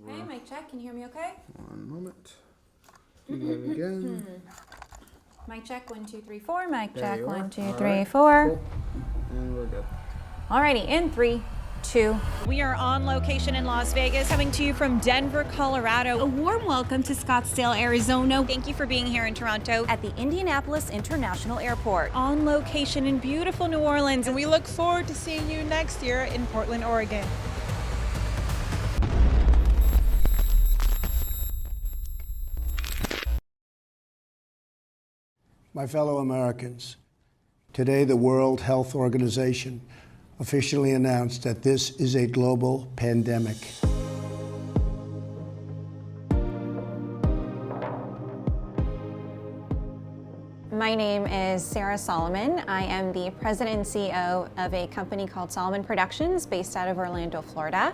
Okay, mic check. Can you hear me okay? One moment. Do that again. Mic check, 1, 2, 3, 4. Mic There check, you are. 1, 2, All 3, right. 4. Cool. And we're good. Alrighty, in 3, 2. We are on location in Las Vegas, coming to you from Denver, Colorado. A warm welcome to Scottsdale, Arizona. Thank you for being here in Toronto. At the Indianapolis International Airport. On location in beautiful New Orleans. And we look forward to seeing you next year in Portland, Oregon. My fellow Americans, today the World Health Organization officially announced that this is a global pandemic. My name is Sarah Soliman. I am the president and CEO of a company called Soliman Productions based out of Orlando, Florida.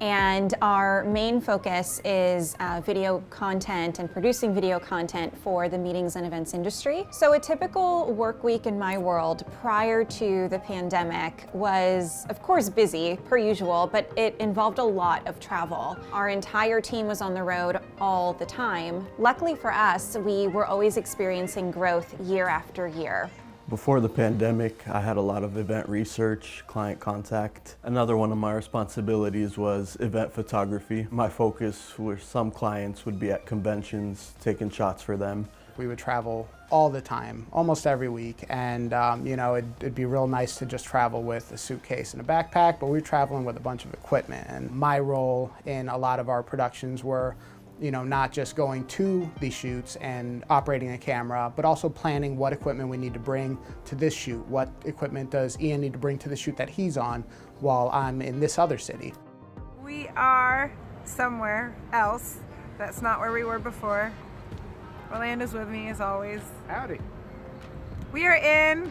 And our main focus is video content and producing video content for the meetings and events industry. So a typical work week in my world prior to the pandemic was, of course, busy per usual, but it involved a lot of travel. Our entire team was on the road all the time. Luckily for us, we were always experiencing growth year after year. Before the pandemic, I had a lot of event research, client contact. Another one of my responsibilities was event photography. My focus with some clients would be at conventions, taking shots for them. We would travel all the time, almost every week, and it'd be real nice to just travel with a suitcase and a backpack, but we were traveling with a bunch of equipment. And my role in a lot of our productions were not just going to the shoots and operating a camera, but also planning what equipment we need to bring to this shoot. What equipment does Ian need to bring to the shoot that he's on while I'm in this other city? We are somewhere else. That's not where we were before. Orlando's with me as always. Howdy. We are in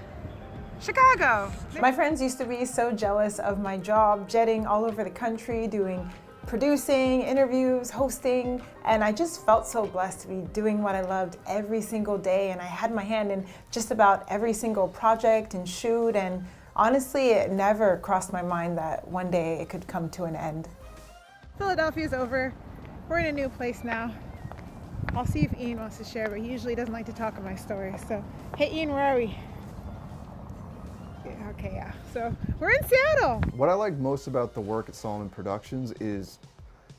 Chicago. My friends used to be so jealous of my job, jetting all over the country, producing, interviews, hosting, and I just felt so blessed to be doing what I loved every single day, and I had my hand in just about every single project and shoot, and honestly, it never crossed my mind that one day it could come to an end. Philadelphia's over. We're in a new place now. I'll see if Ian wants to share, but he usually doesn't like to talk of my story. So, hey Ian, where are we? Okay, yeah. So we're in Seattle. What I like most about the work at Soliman Productions is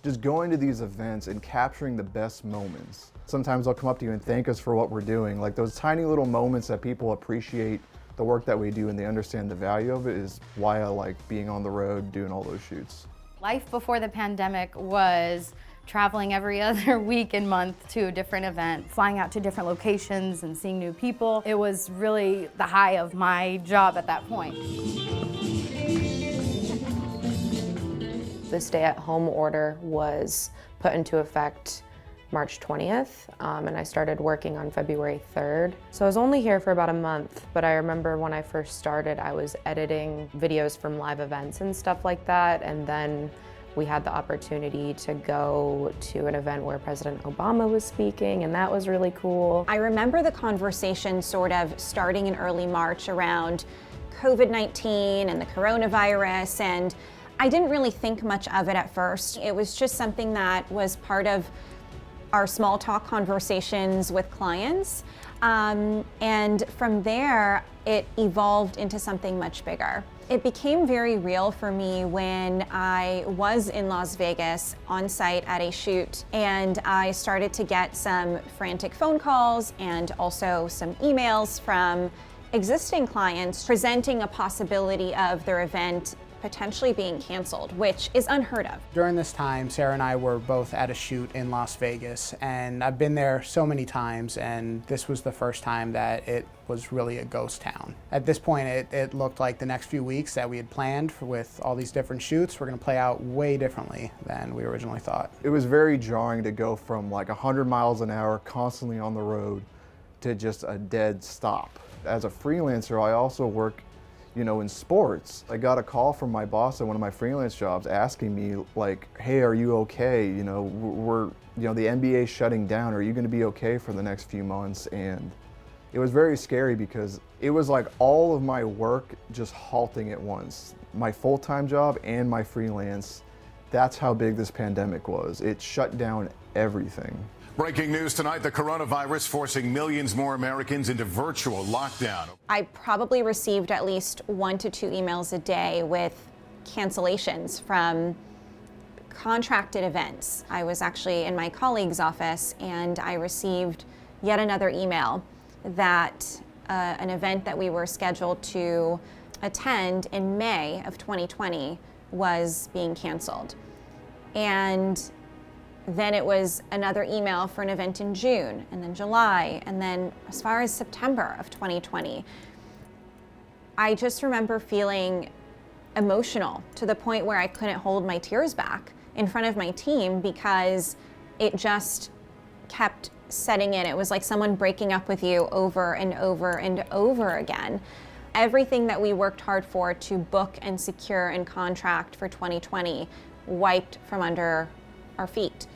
just going to these events and capturing the best moments. Sometimes they'll come up to you and thank us for what we're doing. Like those tiny little moments that people appreciate the work that we do and they understand the value of it is why I like being on the road doing all those shoots. Life before the pandemic was traveling every other week and month to a different event, flying out to different locations and seeing new people. It was really the high of my job at that point. The stay-at-home order was put into effect March 20th, and I started working on February 3rd. So I was only here for about a month, but I remember when I first started, I was editing videos from live events and stuff like that, and then we had the opportunity to go to an event where President Obama was speaking, and that was really cool. I remember the conversation sort of starting in early March around COVID-19 and the coronavirus, and I didn't really think much of it at first. It was just something that was part of our small talk conversations with clients. And from there, it evolved into something much bigger. It became very real for me when I was in Las Vegas on site at a shoot, and I started to get some frantic phone calls and also some emails from existing clients presenting a possibility of their event potentially being canceled, which is unheard of. During this time, Sarah and I were both at a shoot in Las Vegas, and I've been there so many times, and this was the first time that it was really a ghost town. At this point, it looked like the next few weeks that we had planned with all these different shoots were going to play out way differently than we originally thought. It was very jarring to go from like 100 miles an hour constantly on the road to just a dead stop. As a freelancer, I also work in sports. I got a call from my boss at one of my freelance jobs asking me like, hey, are you okay? We're the NBA's shutting down. Are you going to be okay for the next few months? And it was very scary because it was like all of my work just halting at once. My full-time job and my freelance That's how big this pandemic was. It shut down everything. Breaking news tonight, the coronavirus forcing millions more Americans into virtual lockdown. I probably received at least 1 to 2 emails a day with cancellations from contracted events. I was actually in my colleague's office and I received yet another email that an event that we were scheduled to attend in May of 2020 was being canceled. And then it was another email for an event in June, and then July, and then as far as September of 2020. I just remember feeling emotional to the point where I couldn't hold my tears back in front of my team because it just kept setting in. It was like someone breaking up with you over and over and over again. Everything that we worked hard for to book and secure and contract for 2020 wiped from under our feet.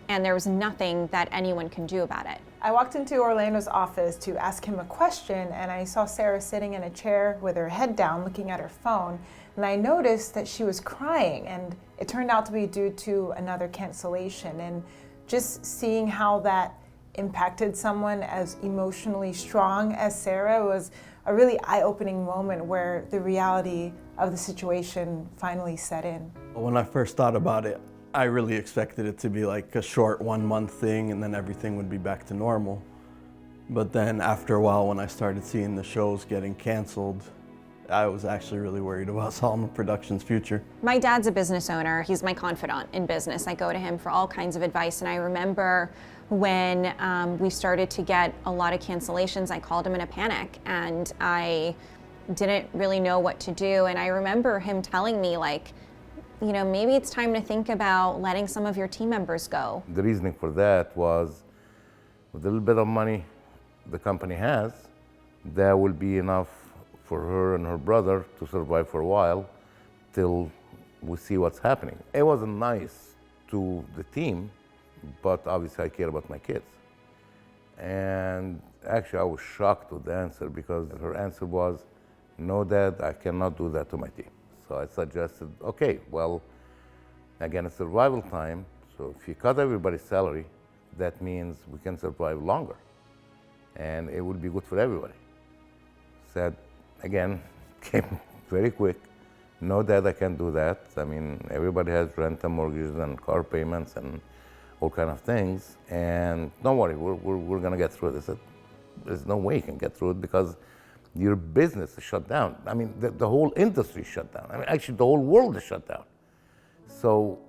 And there was nothing that anyone can do about it. I walked into Orlando's office to ask him a question, and I saw Sarah sitting in a chair with her head down looking at her phone, and I noticed that she was crying, and it turned out to be due to another cancellation. And just seeing how that impacted someone as emotionally strong as Sarah was a really eye-opening moment where the reality of the situation finally set in. When I first thought about it, I really expected it to be like a short 1-month thing and then everything would be back to normal. But then after a while, when I started seeing the shows getting canceled, I was actually really worried about Soliman Productions' future. My dad's a business owner. He's my confidant in business. I go to him for all kinds of advice. And I remember when we started to get a lot of cancellations, I called him in a panic and I didn't really know what to do. And I remember him telling me, like, you know, maybe it's time to think about letting some of your team members go. The reasoning for that was with the little bit of money the company has, that will be enough for her and her brother to survive for a while till we see what's happening. It wasn't nice to the team, but obviously I care about my kids. And actually I was shocked with the answer because her answer was, no, Dad, I cannot do that to my team. So I suggested, okay, well, again, it's survival time. So if you cut everybody's salary, that means we can survive longer. And it will be good for everybody. Said, again, came very quick. No, Dad, I can't do that. I mean, everybody has rent and mortgages and car payments and all kind of things. And don't worry, we're gonna get through this. There's no way you can get through it because your business is shut down. I mean, the whole industry is shut down. I mean, actually, the whole world is shut down. So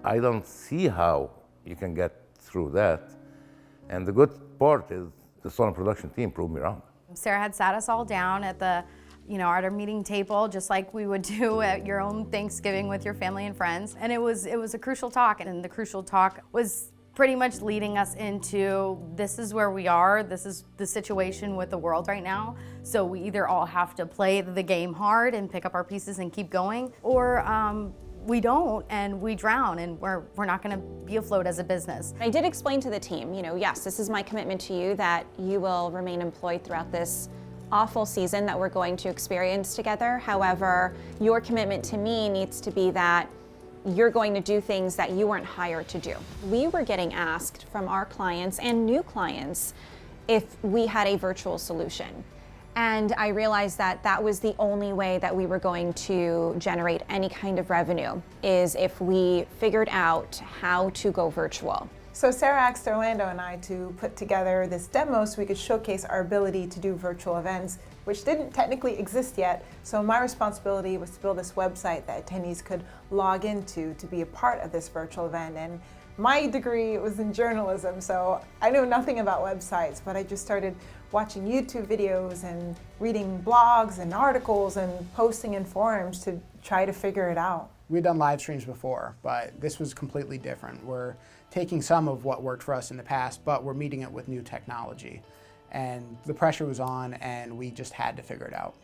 I don't see how you can get through that. And the good part is the Soliman production team proved me wrong. Sarah had sat us all down at the, at our meeting table, just like we would do at your own Thanksgiving with your family and friends. And it was a crucial talk, and the crucial talk was pretty much leading us into, this is where we are, this is the situation with the world right now. So we either all have to play the game hard and pick up our pieces and keep going, or we don't and we drown and we're not gonna be afloat as a business. I did explain to the team, yes, this is my commitment to you that you will remain employed throughout this awful season that we're going to experience together. However, your commitment to me needs to be that you're going to do things that you weren't hired to do. We were getting asked from our clients and new clients if we had a virtual solution. And I realized that that was the only way that we were going to generate any kind of revenue, is if we figured out how to go virtual. So Sarah asked Orlando and I to put together this demo so we could showcase our ability to do virtual events, which didn't technically exist yet. So my responsibility was to build this website that attendees could log into to be a part of this virtual event. And my degree was in journalism, so I know nothing about websites, but I just started watching YouTube videos and reading blogs and articles and posting in forums to try to figure it out. We'd done live streams before, but this was completely different. We're taking some of what worked for us in the past, but we're meeting it with new technology. And the pressure was on, and we just had to figure it out.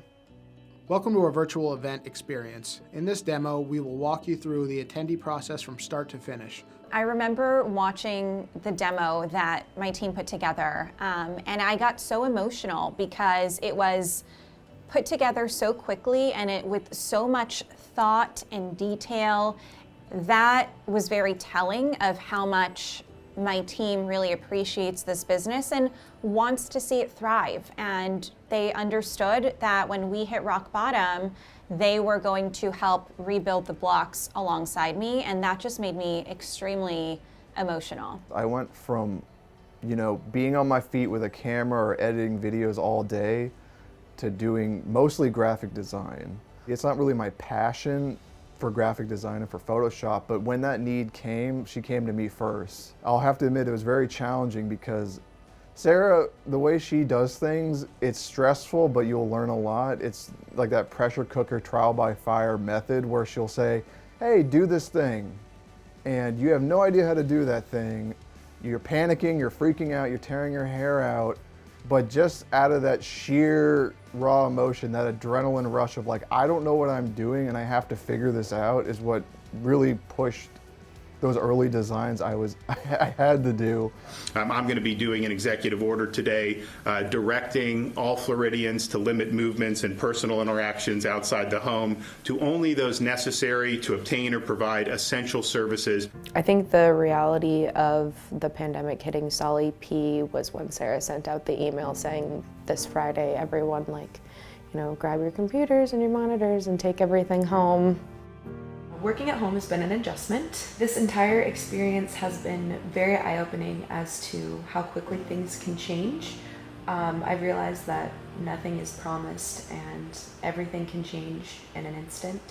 Welcome to our virtual event experience. In this demo, we will walk you through the attendee process from start to finish. I remember watching the demo that my team put together, and I got so emotional because it was put together so quickly and with so much thought and detail That was very telling of how much my team really appreciates this business and wants to see it thrive. And they understood that when we hit rock bottom, they were going to help rebuild the blocks alongside me, and that just made me extremely emotional. I went from, being on my feet with a camera or editing videos all day to doing mostly graphic design. It's not really my passion for graphic design and for Photoshop, but when that need came, she came to me first. I'll have to admit it was very challenging because Sarah, the way she does things, it's stressful, but you'll learn a lot. It's like that pressure cooker trial by fire method where she'll say, hey, do this thing. And you have no idea how to do that thing. You're panicking, you're freaking out, you're tearing your hair out. But just out of that sheer raw emotion, that adrenaline rush of like, I don't know what I'm doing and I have to figure this out is what really pushed those early designs I had to do. I'm going to be doing an executive order today directing all Floridians to limit movements and personal interactions outside the home to only those necessary to obtain or provide essential services. I think the reality of the pandemic hitting Solly P was when Sarah sent out the email saying this Friday, everyone grab your computers and your monitors and take everything home. Working at home has been an adjustment. This entire experience has been very eye-opening as to how quickly things can change. I've realized that nothing is promised and everything can change in an instant.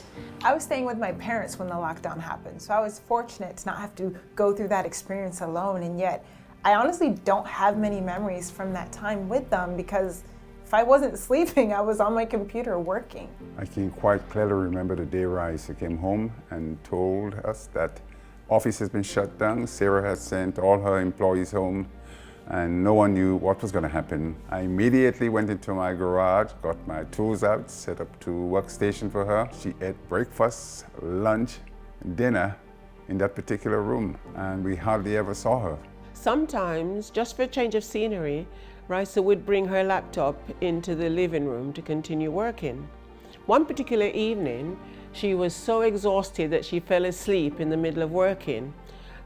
I was staying with my parents when the lockdown happened, so I was fortunate to not have to go through that experience alone, and yet I honestly don't have many memories from that time with them because if I wasn't sleeping, I was on my computer working. I can quite clearly remember the day Raisa came home and told us that office has been shut down. Sarah had sent all her employees home and no one knew what was going to happen. I immediately went into my garage, got my tools out, set up a workstation for her. She ate breakfast, lunch, dinner in that particular room, and we hardly ever saw her. Sometimes, just for a change of scenery, Raisa would bring her laptop into the living room to continue working. One particular evening, she was so exhausted that she fell asleep in the middle of working.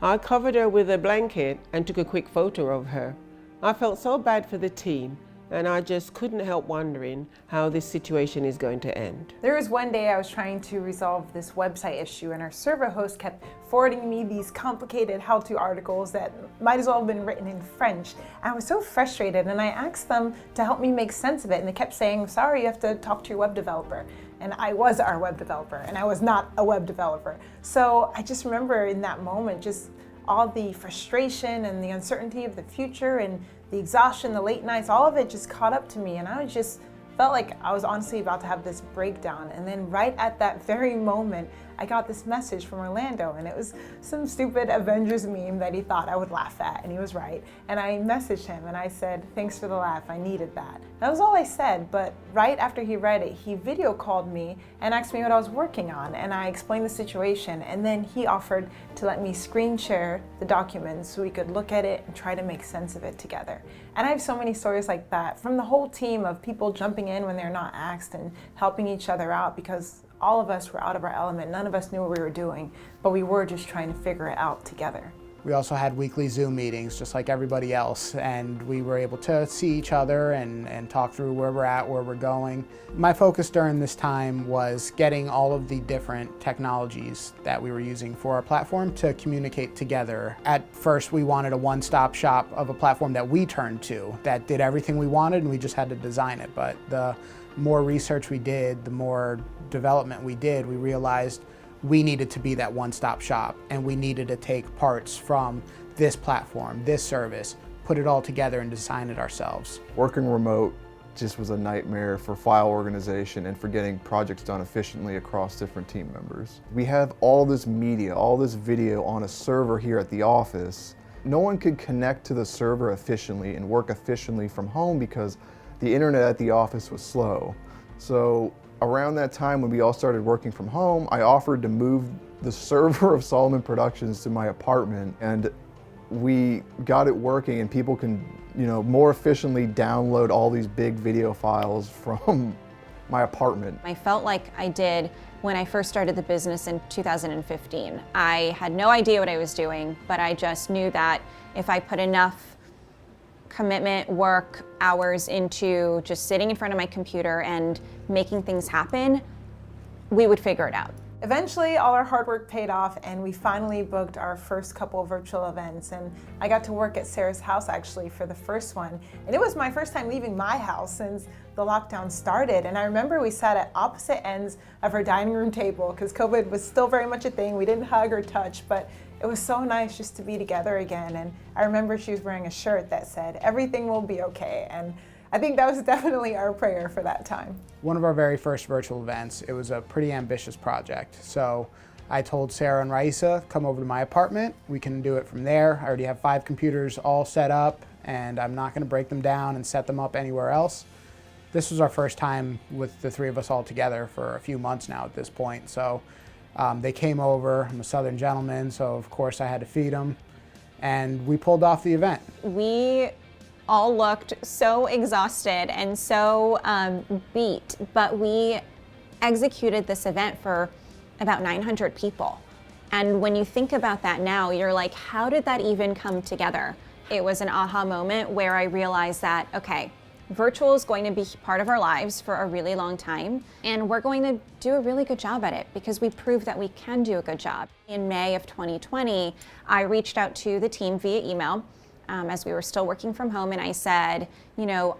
I covered her with a blanket and took a quick photo of her. I felt so bad for the team, and I just couldn't help wondering how this situation is going to end. There was one day I was trying to resolve this website issue, and our server host kept forwarding me these complicated how-to articles that might as well have been written in French. I was so frustrated, and I asked them to help me make sense of it, and they kept saying, sorry, you have to talk to your web developer. And I was our web developer, and I was not a web developer. So I just remember in that moment, just all the frustration and the uncertainty of the future and the exhaustion, the late nights, all of it just caught up to me, and I just felt like I was honestly about to have this breakdown. And then right at that very moment, I got this message from Orlando, and it was some stupid Avengers meme that he thought I would laugh at, and he was right. And I messaged him and I said, thanks for the laugh, I needed that. That was all I said, but right after he read it, he video called me and asked me what I was working on, and I explained the situation, and then he offered to let me screen share the documents so we could look at it and try to make sense of it together. And I have so many stories like that from the whole team of people jumping in when they're not asked and helping each other out, because all of us were out of our element. None of us knew what we were doing, but we were just trying to figure it out together. We also had weekly Zoom meetings, just like everybody else, and we were able to see each other and talk through where we're at, where we're going. My focus during this time was getting all of the different technologies that we were using for our platform to communicate together. At first, we wanted a one-stop shop of a platform that we turned to, that did everything we wanted, and we just had to design it. But the more research we did, the more development we did, we realized we needed to be that one-stop shop, and we needed to take parts from this platform, this service, put it all together and design it ourselves. Working remote just was a nightmare for file organization and for getting projects done efficiently across different team members. We have all this media, all this video on a server here at the office. No one could connect to the server efficiently and work efficiently from home because the internet at the office was slow. So around that time when we all started working from home, I offered to move the server of Soliman Productions to my apartment, and we got it working, and people can, more efficiently download all these big video files from my apartment. I felt like I did when I first started the business in 2015. I had no idea what I was doing, but I just knew that if I put enough commitment, work, hours into just sitting in front of my computer and making things happen, we would figure it out. Eventually, all our hard work paid off and we finally booked our first couple of virtual events. And I got to work at Sarah's house actually for the first one. And it was my first time leaving my house since the lockdown started. And I remember we sat at opposite ends of her dining room table because COVID was still very much a thing. We didn't hug or touch, but it was so nice just to be together again. And I remember she was wearing a shirt that said, "Everything will be okay." And I think that was definitely our prayer for that time. One of our very first virtual events, it was a pretty ambitious project. So I told Sarah and Raisa, come over to my apartment. We can do it from there. I already have 5 computers all set up and I'm not gonna break them down and set them up anywhere else. This was our first time with the 3 of us all together for a few months now at this point. So they came over. I'm a Southern gentleman, so of course I had to feed them. And we pulled off the event. We all looked so exhausted and so beat, but we executed this event for about 900 people. And when you think about that now, you're like, how did that even come together? It was an aha moment where I realized that, okay, virtual is going to be part of our lives for a really long time, and we're going to do a really good job at it because we proved that we can do a good job. In May of 2020, I reached out to the team via email as we were still working from home, and I said, you know,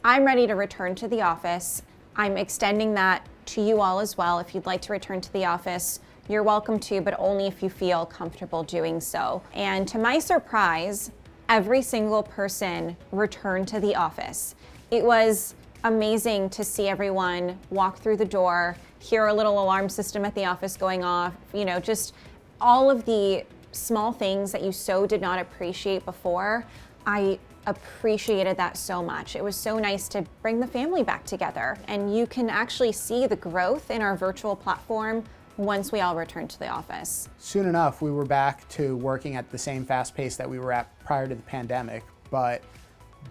I'm ready to return to the office. I'm extending that to you all as well. If you'd like to return to the office, you're welcome to, but only if you feel comfortable doing so. And to my surprise, every single person returned to the office. It was amazing to see everyone walk through the door, hear a little alarm system at the office going off, you know, just all of the small things that you so did not appreciate before. I appreciated that so much. It was so nice to bring the family back together, and you can actually see the growth in our virtual platform once we all return to the office. Soon enough, we were back to working at the same fast pace that we were at prior to the pandemic, but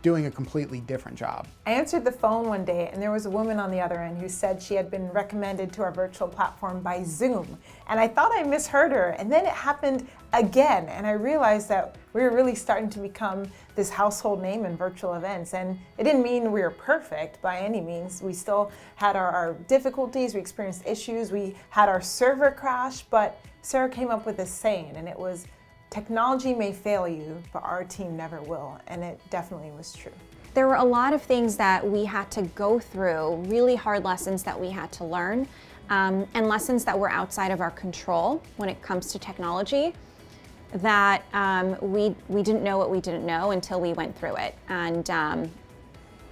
doing a completely different job. I answered the phone one day and there was a woman on the other end who said she had been recommended to our virtual platform by Zoom. And I thought I misheard her, and then it happened again, and I realized that we were really starting to become this household name in virtual events. And it didn't mean we were perfect by any means. We still had our difficulties, we experienced issues, we had our server crash, but Sarah came up with this saying, and it was, technology may fail you, but our team never will. And it definitely was true. There were a lot of things that we had to go through, really hard lessons that we had to learn, and lessons that were outside of our control when it comes to technology, that we didn't know what we didn't know until we went through it. And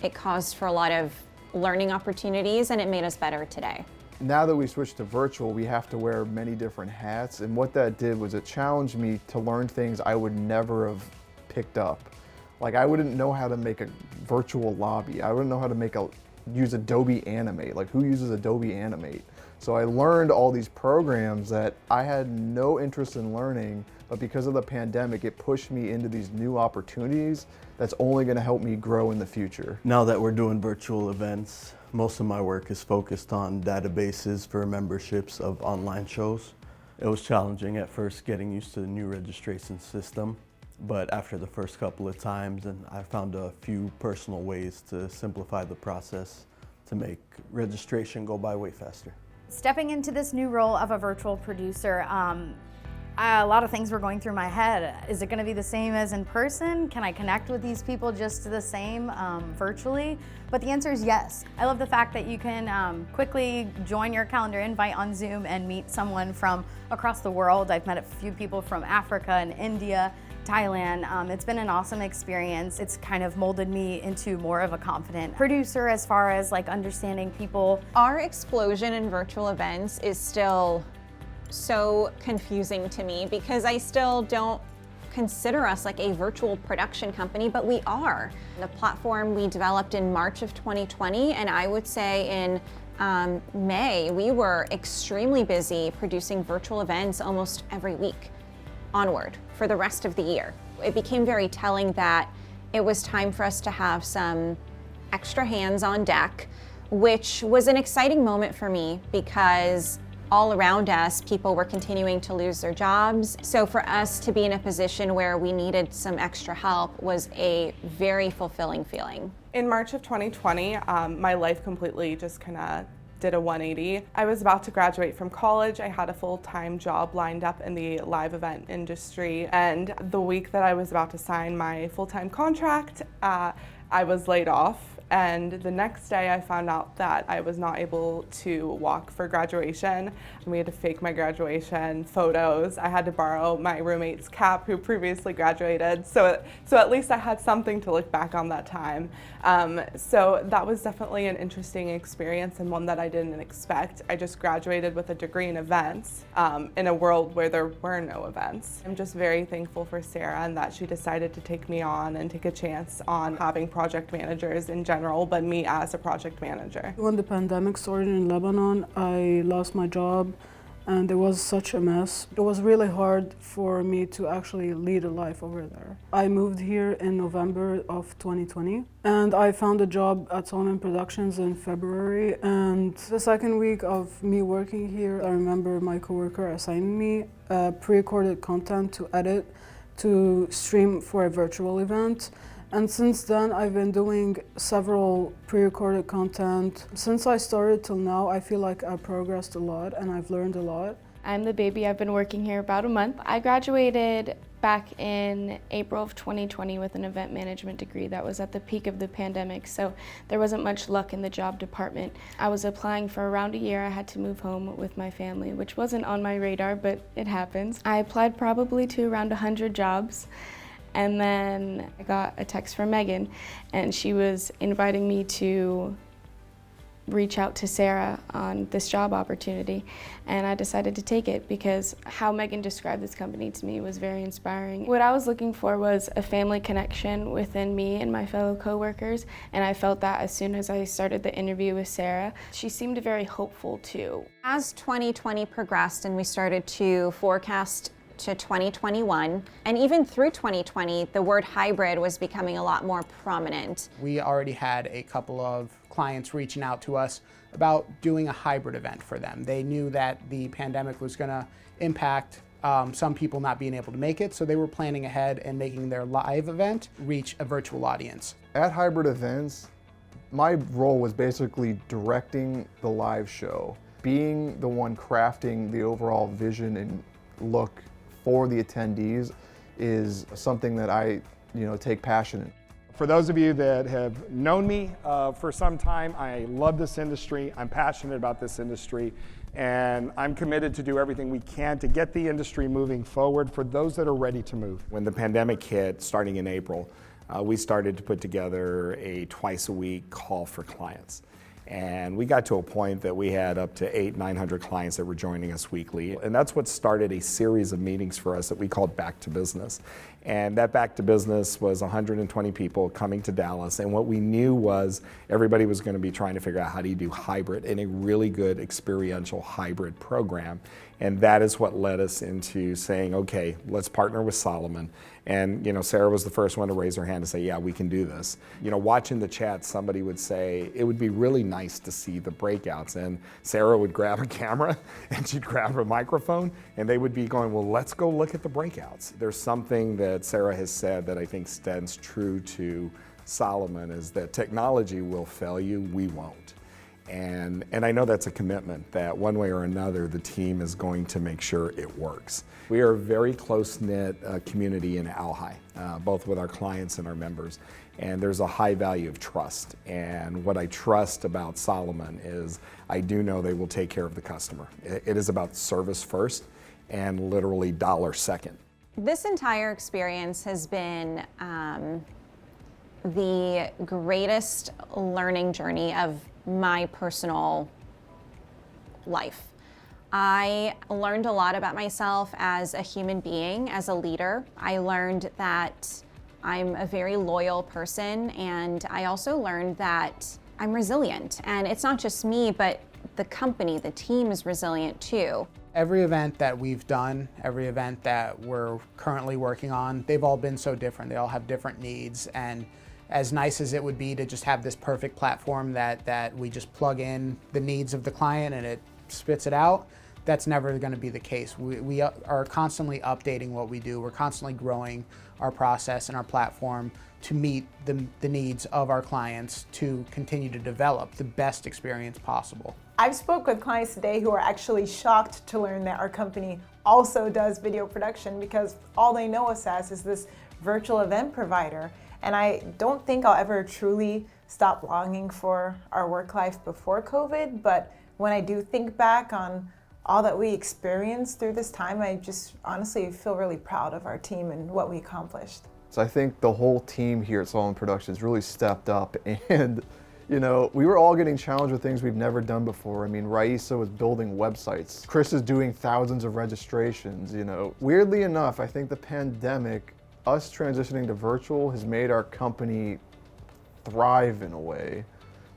it caused for a lot of learning opportunities, and it made us better today. Now that we switched to virtual, we have to wear many different hats, and what that did was it challenged me to learn things I would never have picked up. Like, I wouldn't know how to make a virtual lobby. I wouldn't know how to use Adobe Animate. Like, who uses Adobe Animate? So I learned all these programs that I had no interest in learning, but because of the pandemic, it pushed me into these new opportunities that's only gonna help me grow in the future. Now that we're doing virtual events, most of my work is focused on databases for memberships of online shows. It was challenging at first getting used to the new registration system, but after the first couple of times, and I found a few personal ways to simplify the process to make registration go by way faster. Stepping into this new role of a virtual producer, a lot of things were going through my head. Is it going to be the same as in person? Can I connect with these people just the same virtually? But the answer is yes. I love the fact that you can quickly join your calendar invite on Zoom and meet someone from across the world. I've met a few people from Africa and India, Thailand. It's been an awesome experience. It's kind of molded me into more of a confident producer as far as like understanding people. Our explosion in virtual events is still so confusing to me because I still don't consider us like a virtual production company, but we are. The platform we developed in March of 2020, and I would say in May, we were extremely busy producing virtual events almost every week onward for the rest of the year. It became very telling that it was time for us to have some extra hands on deck which was an exciting moment for me because all around us, people were continuing to lose their jobs. So for us to be in a position where we needed some extra help was a very fulfilling feeling. In March of 2020, my life completely just kind of did a 180. I was about to graduate from college. I had a full-time job lined up in the live event industry, and the week that I was about to sign my full-time contract, I was laid off. And the next day I found out that I was not able to walk for graduation. We had to fake my graduation photos. I had to borrow my roommate's cap who previously graduated. So at least I had something to look back on that time. So that was definitely an interesting experience and one that I didn't expect. I just graduated with a degree in events in a world where there were no events. I'm just very thankful for Sarah and that she decided to take me on and take a chance on having project managers in general, but me as a project manager. When the pandemic started in Lebanon, I lost my job and it was such a mess. It was really hard for me to actually lead a life over there. I moved here in November of 2020 and I found a job at Soliman Productions in February, and the second week of me working here, I remember my coworker assigned me pre-recorded content to edit to stream for a virtual event. And since then, I've been doing several pre-recorded content. Since I started till now, I feel like I've progressed a lot and I've learned a lot. I'm the baby. I've been working here about a month. I graduated back in April of 2020 with an event management degree. That was at the peak of the pandemic, so there wasn't much luck in the job department. I was applying for around a year. I had to move home with my family, which wasn't on my radar, but it happens. I applied probably to around 100 jobs. And then I got a text from Megan, and she was inviting me to reach out to Sarah on this job opportunity. And I decided to take it because how Megan described this company to me was very inspiring. What I was looking for was a family connection within me and my fellow coworkers, and I felt that as soon as I started the interview with Sarah. She seemed very hopeful too. As 2020 progressed and we started to forecast to 2021, and even through 2020, the word hybrid was becoming a lot more prominent. We already had a couple of clients reaching out to us about doing a hybrid event for them. They knew that the pandemic was going to impact some people not being able to make it, so they were planning ahead and making their live event reach a virtual audience. At hybrid events, my role was basically directing the live show, being the one crafting the overall vision and look for the attendees is something that I take passion in. For those of you that have known me for some time, I love this industry. I'm passionate about this industry, and I'm committed to do everything we can to get the industry moving forward for those that are ready to move. When the pandemic hit, starting in April, we started to put together a twice-a-week call for clients. And we got to a point that we had up to 800-900 clients that were joining us weekly. And that's what started a series of meetings for us that we called Back to Business. And that Back to Business was 120 people coming to Dallas. And what we knew was everybody was going to be trying to figure out how do you do hybrid in a really good experiential hybrid program. And that is what led us into saying, okay, let's partner with Soliman. And Sarah was the first one to raise her hand and say, yeah, we can do this. Watching the chat, somebody would say, it would be really nice to see the breakouts. And Sarah would grab a camera and she'd grab a microphone and they would be going, well, let's go look at the breakouts. There's something that Sarah has said that I think stands true to Soliman is that technology will fail you, we won't. And I know that's a commitment that one way or another the team is going to make sure it works. We are a very close-knit community in Alhi, both with our clients and our members. And there's a high value of trust. And what I trust about Soliman is I do know they will take care of the customer. It is about service first and literally dollar second. This entire experience has been the greatest learning journey of my personal life. I learned a lot about myself as a human being, as a leader. I learned that I'm a very loyal person, and I also learned that I'm resilient. And it's not just me, but the company, the team is resilient too. Every event that we've done, every event that we're currently working on, they've all been so different. They all have different needs, and as nice as it would be to just have this perfect platform that we just plug in the needs of the client and it spits it out, that's never going to be the case. We are constantly updating what we do. We're constantly growing our process and our platform to meet the needs of our clients to continue to develop the best experience possible. I've spoke with clients today who are actually shocked to learn that our company also does video production, because all they know us as is this virtual event provider. And I don't think I'll ever truly stop longing for our work life before COVID, but when I do think back on all that we experienced through this time, I just honestly feel really proud of our team and what we accomplished. So I think the whole team here at Soliman Productions really stepped up, and you know, we were all getting challenged with things we've never done before. I mean, Raisa was building websites. Chris is doing thousands of registrations, you know. Weirdly enough, I think the pandemic, us transitioning to virtual, has made our company thrive in a way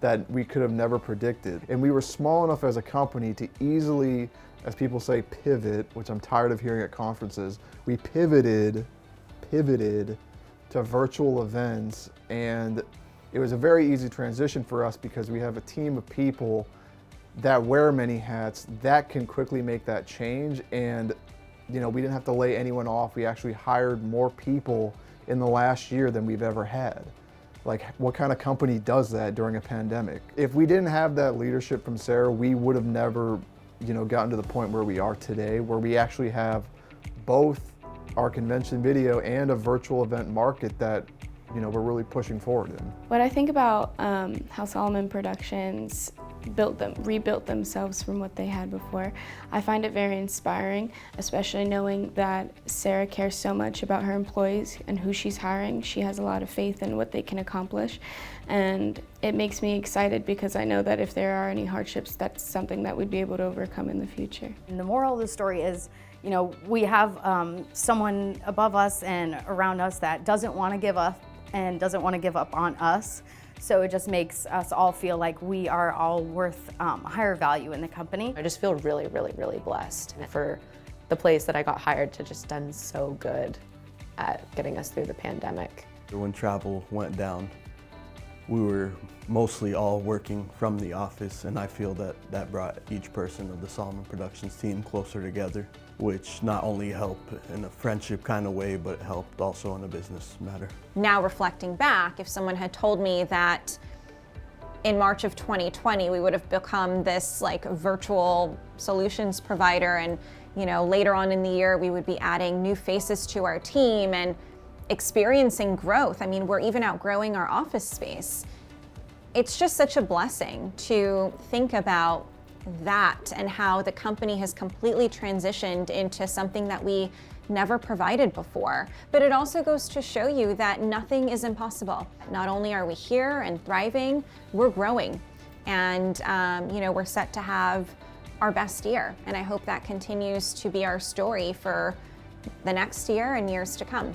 that we could have never predicted. And we were small enough as a company to easily, as people say, pivot, which I'm tired of hearing at conferences. We pivoted to virtual events, and it was a very easy transition for us because we have a team of people that wear many hats that can quickly make that change. And you know, we didn't have to lay anyone off. We actually hired more people in the last year than we've ever had. Like, what kind of company does that during a pandemic? If we didn't have that leadership from Sarah, we would have never, you know, gotten to the point where we are today, where we actually have both our convention video and a virtual event market that, you know, we're really pushing forward in. What I think about how Soliman Productions rebuilt themselves from what they had before, I find it very inspiring, especially knowing that Sarah cares so much about her employees and who she's hiring. She has a lot of faith in what they can accomplish, and it makes me excited because I know that if there are any hardships, that's something that we'd be able to overcome in the future. And the moral of the story is, you know, we have someone above us and around us that doesn't want to give up and doesn't want to give up on us. So it just makes us all feel like we are all worth higher value in the company. I just feel really, really, really blessed for the place that I got hired to just done so good at getting us through the pandemic. When travel went down, we were mostly all working from the office, and I feel that that brought each person of the Soliman Productions team closer together, which not only helped in a friendship kind of way, but helped also in a business matter. Now reflecting back, if someone had told me that in March of 2020 we would have become this like virtual solutions provider, and you know, later on in the year we would be adding new faces to our team and experiencing growth. I mean, we're even outgrowing our office space. It's just such a blessing to think about that and how the company has completely transitioned into something that we never provided before. But it also goes to show you that nothing is impossible. Not only are we here and thriving, we're growing. And you know, we're set to have our best year. And I hope that continues to be our story for the next year and years to come.